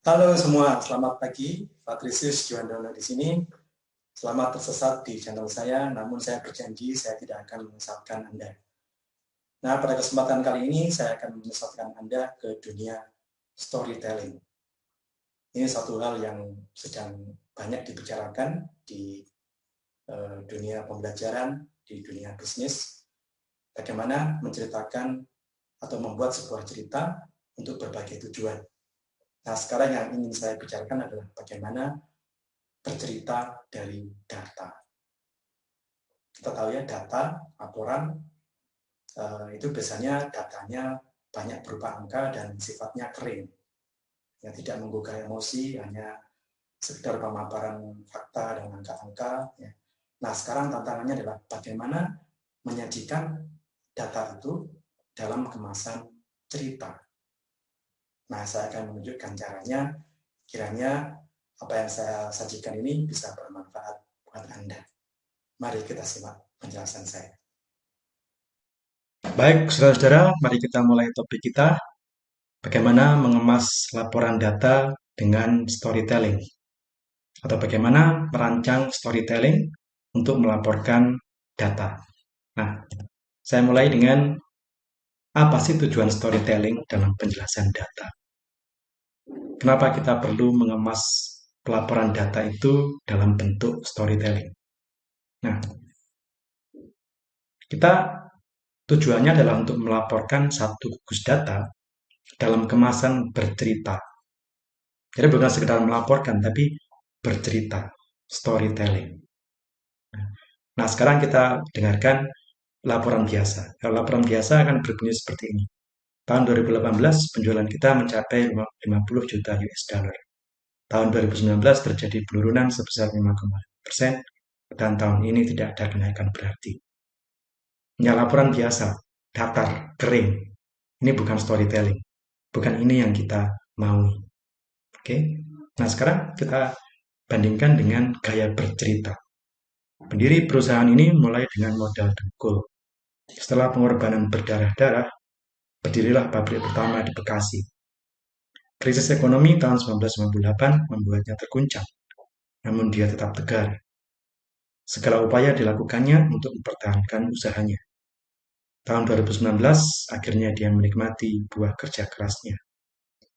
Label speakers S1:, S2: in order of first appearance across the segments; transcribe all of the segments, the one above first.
S1: Halo semua, selamat pagi. Patrisius Juandono di sini. Selamat tersesat di channel saya, namun saya berjanji saya tidak akan menyesatkan Anda. Nah, pada kesempatan kali ini saya akan menyesatkan Anda ke dunia storytelling. Ini satu hal yang sedang banyak dibicarakan di dunia pembelajaran, di dunia bisnis. Bagaimana menceritakan atau membuat sebuah cerita untuk berbagai tujuan. Nah, sekarang yang ingin saya bicarakan adalah bagaimana bercerita dari data. Kita tahu ya, data, laporan, itu biasanya datanya banyak berupa angka dan sifatnya kering. Ya, tidak menggugah emosi, hanya sekedar pemaparan fakta dan angka-angka. Ya. Nah, sekarang tantangannya adalah bagaimana menyajikan data itu dalam kemasan cerita. Nah, saya akan menunjukkan caranya. Kiranya apa yang saya sajikan ini bisa bermanfaat buat Anda. Mari kita simak penjelasan saya. Baik, saudara-saudara, mari kita mulai topik kita. Bagaimana mengemas laporan data dengan storytelling. Atau bagaimana merancang storytelling untuk melaporkan data. Nah, saya mulai dengan apa sih tujuan storytelling dalam penjelasan data. Kenapa kita perlu mengemas pelaporan data itu dalam bentuk storytelling. Nah, kita tujuannya adalah untuk melaporkan satu gugus data dalam kemasan bercerita. Jadi bukan sekedar melaporkan, tapi bercerita, storytelling. Nah, sekarang kita dengarkan laporan biasa. Kalau laporan biasa akan berbunyi seperti ini. Tahun 2018 penjualan kita mencapai 50 juta US dollar. Tahun 2019 terjadi penurunan sebesar 5,5%, dan tahun ini tidak ada kenaikan berarti. Ya, laporan biasa, datar, kering. Ini bukan storytelling. Bukan ini yang kita mau. Oke. Nah, sekarang kita bandingkan dengan gaya bercerita. Pendiri perusahaan ini mulai dengan modal dengkul. Setelah pengorbanan berdarah-darah, berdirilah pabrik pertama di Bekasi. Krisis ekonomi tahun 1998 membuatnya terguncang, namun dia tetap tegar. Segala upaya dilakukannya untuk mempertahankan usahanya. Tahun 2019, akhirnya dia menikmati buah kerja kerasnya.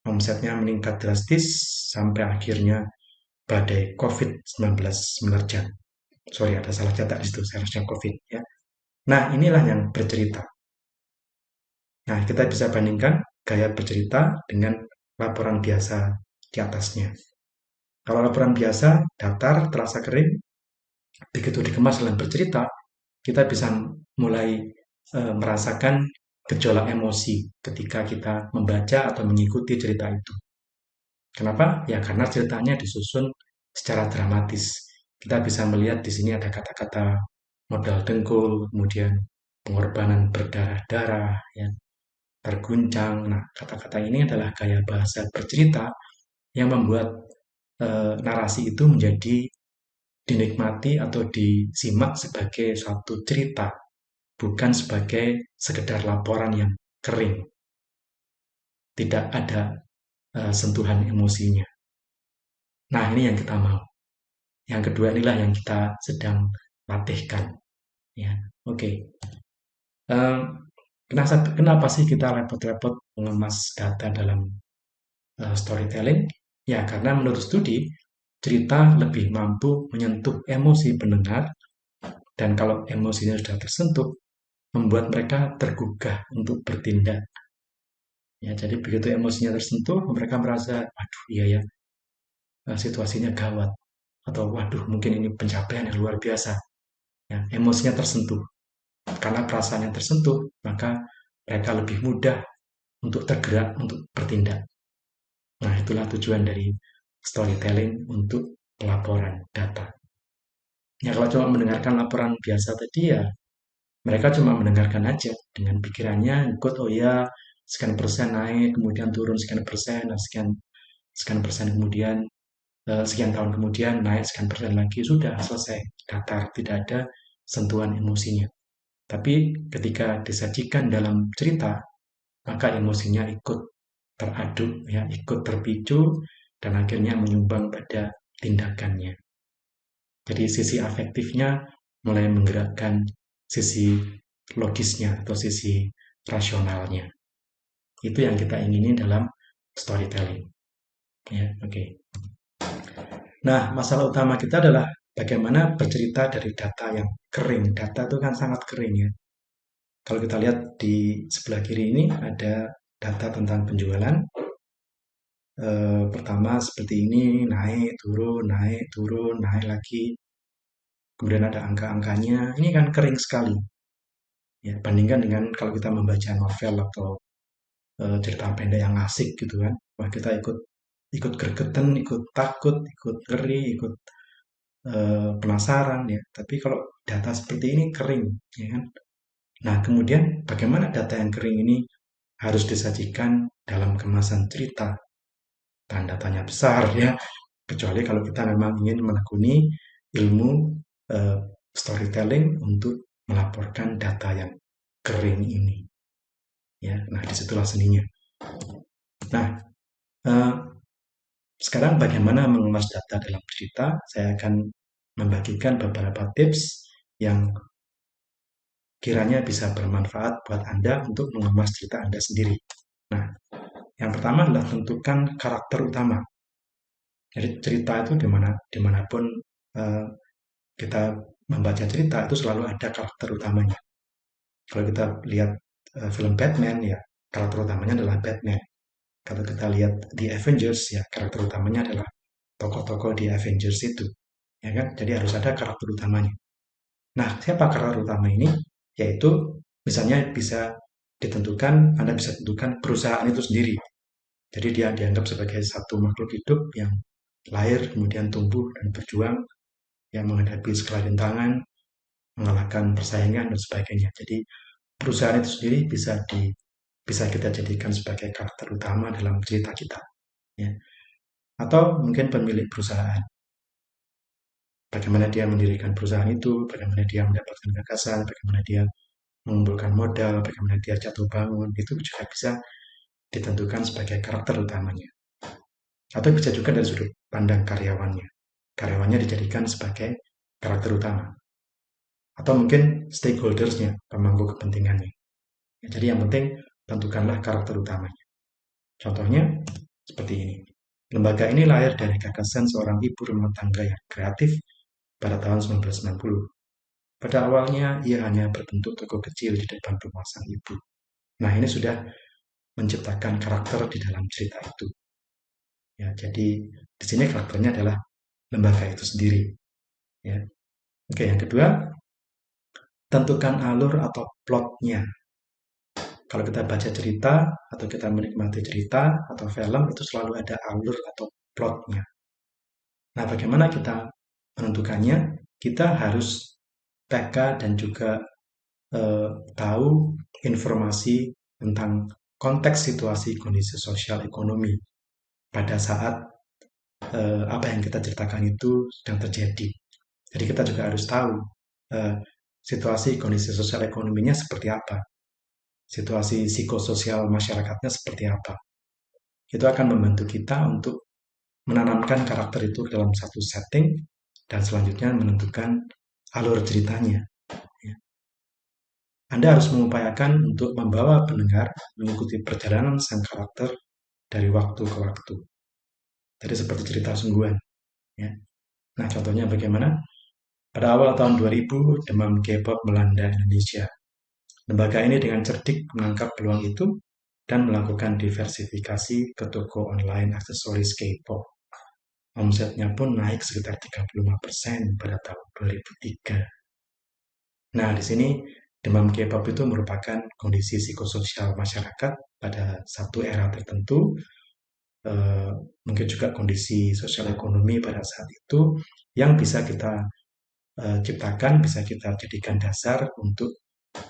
S1: Omsetnya meningkat drastis sampai akhirnya badai COVID-19 menerjang. Sorry, ada salah cetak di situ, seharusnya COVID ya. Nah, inilah yang bercerita. Nah, kita bisa bandingkan gaya bercerita dengan laporan biasa di atasnya. Kalau laporan biasa, datar, terasa kering, begitu dikemas dalam bercerita, kita bisa mulai merasakan gejolak emosi ketika kita membaca atau mengikuti cerita itu. Kenapa? Ya karena ceritanya disusun secara dramatis. Kita bisa melihat di sini ada kata-kata modal dengkul, kemudian pengorbanan berdarah-darah, ya, terguncang. Nah, kata-kata ini adalah gaya bahasa bercerita yang membuat narasi itu menjadi dinikmati atau disimak sebagai suatu cerita, bukan sebagai sekedar laporan yang kering. Tidak ada sentuhan emosinya. Nah, ini yang kita mau. Yang kedua inilah yang kita sedang latihkan. Ya, oke. Kenapa sih kita repot-repot mengemas data dalam storytelling? Ya, karena menurut studi, cerita lebih mampu menyentuh emosi pendengar, dan kalau emosinya sudah tersentuh, membuat mereka tergugah untuk bertindak. Ya, jadi begitu emosinya tersentuh, mereka merasa, waduh, iya ya, situasinya gawat. Atau, waduh, mungkin ini pencapaian yang luar biasa. Ya, emosinya tersentuh. Karena perasaan yang tersentuh, maka mereka lebih mudah untuk tergerak, untuk bertindak. Nah, itulah tujuan dari storytelling untuk pelaporan data. Ya, kalau cuma mendengarkan laporan biasa tadi ya, mereka cuma mendengarkan aja dengan pikirannya, ikut, oh ya, sekian persen naik, kemudian turun sekian persen, nah sekian persen kemudian, sekian tahun kemudian naik sekian persen lagi, sudah selesai, datar, tidak ada sentuhan emosinya. Tapi ketika disajikan dalam cerita, maka emosinya ikut teraduk, ya, ikut terpicu, dan akhirnya menyumbang pada tindakannya. Jadi sisi afektifnya mulai menggerakkan sisi logisnya atau sisi rasionalnya. Itu yang kita ingini dalam storytelling. Ya, oke. Nah, masalah utama kita adalah bagaimana bercerita dari data yang kering. Data itu kan sangat kering ya. Kalau kita lihat di sebelah kiri ini ada data tentang penjualan. Pertama seperti ini, naik, turun, naik lagi. Kemudian ada angka-angkanya. Ini kan kering sekali. Ya, bandingkan dengan kalau kita membaca novel atau cerita pendek yang asik gitu kan. Wah, kita ikut ikut gregetan, ikut takut, ikut ngeri, ikut penasaran ya. Tapi kalau data seperti ini kering, ya kan. Nah, kemudian bagaimana data yang kering ini harus disajikan dalam kemasan cerita? Tanda tanya besar ya. Kecuali kalau kita memang ingin menekuni ilmu uh, storytelling untuk melaporkan data yang kering ini. Ya, nah disitulah seninya. Nah, uh, sekarang bagaimana mengemas data dalam cerita? Saya akan membagikan beberapa tips yang kiranya bisa bermanfaat buat Anda untuk mengemas cerita Anda sendiri. Nah, yang pertama adalah tentukan karakter utama. Jadi cerita itu dimanapun uh, kita membaca cerita itu selalu ada karakter utamanya. Kalau kita lihat film Batman ya karakter utamanya adalah Batman. Kalau kita lihat di Avengers ya karakter utamanya adalah tokoh-tokoh di Avengers itu, ya kan? Jadi harus ada karakter utamanya. Nah, siapa karakter utama ini? Yaitu misalnya bisa ditentukan, Anda bisa tentukan perusahaan itu sendiri. Jadi dia dianggap sebagai satu makhluk hidup yang lahir, kemudian tumbuh dan berjuang, yang menghadapi segala rintangan, mengalahkan persaingan dan sebagainya. Jadi perusahaan itu sendiri bisa kita jadikan sebagai karakter utama dalam cerita kita. Ya. Atau mungkin pemilik perusahaan. Bagaimana dia mendirikan perusahaan itu, bagaimana dia mendapatkan gagasan, bagaimana dia mengumpulkan modal, bagaimana dia jatuh bangun, itu juga bisa ditentukan sebagai karakter utamanya. Atau bisa juga dari sudut pandang karyawannya. Karyawannya dijadikan sebagai karakter utama. Atau mungkin stakeholdersnya, pemangku kepentingannya. Ya, jadi yang penting tentukanlah karakter utamanya. Contohnya seperti ini. Lembaga ini lahir dari gagasan seorang ibu rumah tangga yang kreatif pada tahun 1990. Pada awalnya, ia hanya berbentuk toko kecil di depan rumah sang ibu. Nah, ini sudah menciptakan karakter di dalam cerita itu. Ya, jadi di sini karakternya adalah lembaga itu sendiri. Ya. Oke, yang kedua, tentukan alur atau plotnya. Kalau kita baca cerita atau kita menikmati cerita atau film itu selalu ada alur atau plotnya. Nah, bagaimana kita menentukannya? Kita harus peka dan juga tahu informasi tentang konteks situasi kondisi sosial ekonomi pada saat apa yang kita ceritakan itu sedang terjadi. Jadi kita juga harus tahu situasi kondisi sosial ekonominya seperti apa, situasi psikososial masyarakatnya seperti apa. Itu akan membantu kita untuk menanamkan karakter itu dalam satu setting dan selanjutnya menentukan alur ceritanya. Anda harus mengupayakan untuk membawa pendengar mengikuti perjalanan sang karakter dari waktu ke waktu. Jadi seperti cerita sungguhan. Ya. Nah, contohnya bagaimana? Pada awal tahun 2000, demam K-pop melanda Indonesia. Lembaga ini dengan cerdik menangkap peluang itu dan melakukan diversifikasi ke toko online aksesoris K-pop. Omsetnya pun naik sekitar 35% pada tahun 2003. Nah, di sini demam K-pop itu merupakan kondisi psikososial masyarakat pada satu era tertentu, mungkin juga kondisi sosial ekonomi pada saat itu yang bisa kita ciptakan, bisa kita jadikan dasar untuk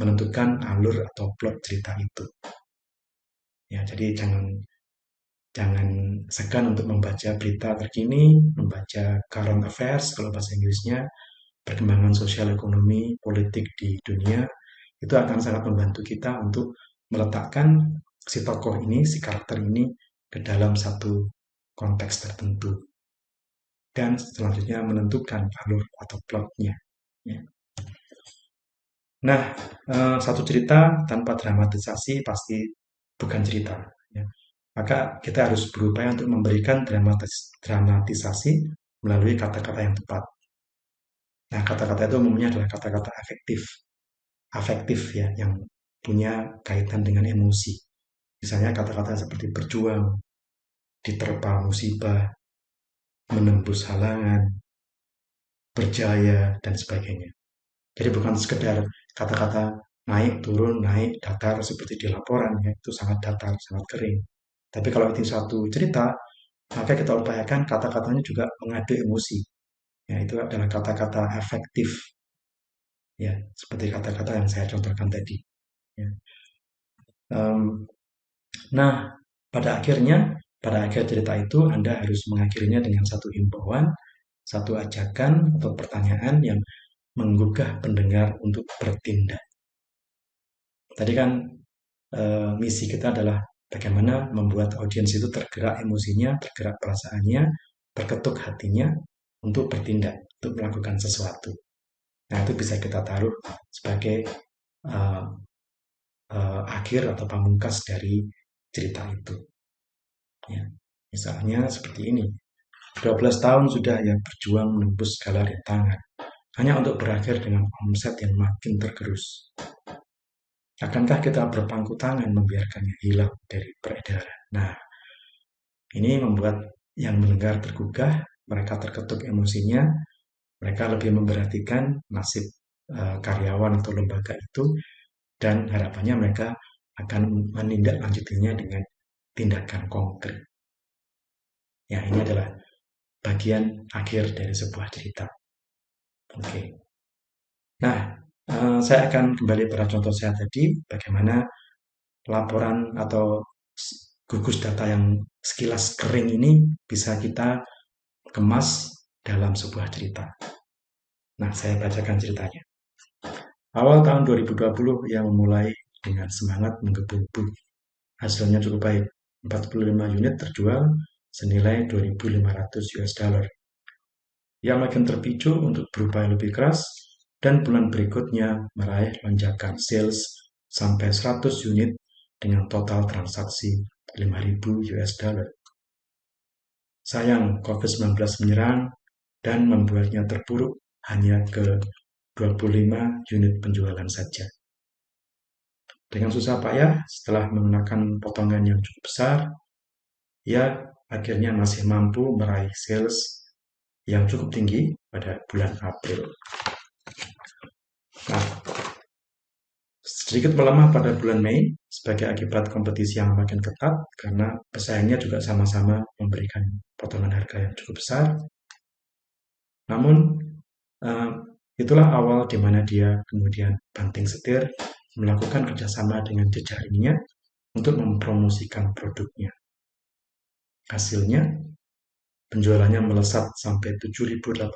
S1: menentukan alur atau plot cerita itu. Ya, jadi jangan segan untuk membaca berita terkini, membaca current affairs kalau bahasa Inggrisnya, perkembangan sosial ekonomi, politik di dunia, itu akan sangat membantu kita untuk meletakkan si tokoh ini, si karakter ini ke dalam satu konteks tertentu, dan selanjutnya menentukan alur atau plotnya. Ya. Nah, satu cerita tanpa dramatisasi pasti bukan cerita. Ya. Maka kita harus berupaya untuk memberikan dramatisasi melalui kata-kata yang tepat. Nah, kata-kata itu umumnya adalah kata-kata afektif ya, yang punya kaitan dengan emosi. Misalnya kata-kata seperti berjuang, diterpa musibah, menembus halangan, berjaya, dan sebagainya. Jadi bukan sekedar kata-kata naik, turun, naik, datar seperti di laporan, ya, itu sangat datar, sangat kering. Tapi kalau itu satu cerita, maka kita upayakan kata-katanya juga mengadu emosi. Ya, itu adalah kata-kata efektif, ya, seperti kata-kata yang saya contohkan tadi. Ya. Nah, pada akhir cerita itu Anda harus mengakhirinya dengan satu himbauan, satu ajakan atau pertanyaan yang menggugah pendengar untuk bertindak. Tadi kan misi kita adalah bagaimana membuat audiens itu tergerak emosinya, tergerak perasaannya, terketuk hatinya untuk bertindak, untuk melakukan sesuatu. Nah, itu bisa kita taruh sebagai uh, akhir atau pamungkas dari cerita itu. Ya. Misalnya seperti ini, 12 tahun sudah ia berjuang menembus segala rintangan, hanya untuk berakhir dengan omset yang makin tergerus. Akankah kita berpangku tangan membiarkannya hilang dari peredaran? Nah, ini membuat yang mendengar tergugah, mereka terketuk emosinya, mereka lebih memperhatikan nasib karyawan atau lembaga itu, dan harapannya mereka akan menindaklanjutinya dengan tindakan konkret. Ya, ini adalah bagian akhir dari sebuah cerita. Oke. Nah, saya akan kembali pada contoh saya tadi, bagaimana laporan atau gugus data yang sekilas kering ini bisa kita kemas dalam sebuah cerita. Nah, saya bacakan ceritanya. Awal tahun 2020 ia memulai dengan semangat menggebu-gebu. Hasilnya cukup baik. 45 unit terjual senilai 2.500 US dollar. Ia makin terpicu untuk berupaya lebih keras dan bulan berikutnya meraih lonjakan sales sampai 100 unit dengan total transaksi 5.000 US dollar. Sayang, COVID-19 menyerang dan membuatnya terpuruk hanya ke 25 unit penjualan saja. Dengan susah payah, setelah menggunakan potongan yang cukup besar, ia akhirnya masih mampu meraih sales yang cukup tinggi pada bulan April. Nah, sedikit melemah pada bulan Mei sebagai akibat kompetisi yang makin ketat karena pesaingnya juga sama-sama memberikan potongan harga yang cukup besar. Namun, itulah awal di mana dia kemudian banting setir melakukan kerjasama dengan jejaringnya untuk mempromosikan produknya. Hasilnya, penjualannya melesat sampai 7.800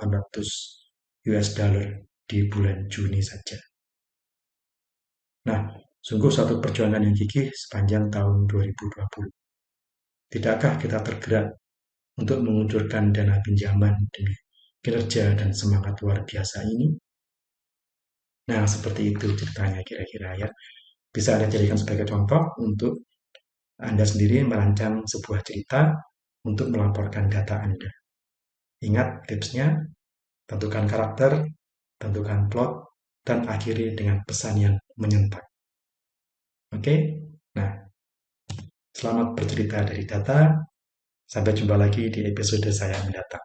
S1: US dollar di bulan Juni saja. Nah, sungguh satu perjuangan yang gigih sepanjang tahun 2020. Tidakkah kita tergerak untuk menguncurkan dana pinjaman demi kinerja dan semangat luar biasa ini? Nah, seperti itu ceritanya kira-kira ya. Bisa Anda jadikan sebagai contoh untuk Anda sendiri merancang sebuah cerita untuk melaporkan data Anda. Ingat tipsnya, tentukan karakter, tentukan plot, dan akhiri dengan pesan yang menyentak. Oke? Nah, selamat bercerita dari data. Sampai jumpa lagi di episode saya mendatang.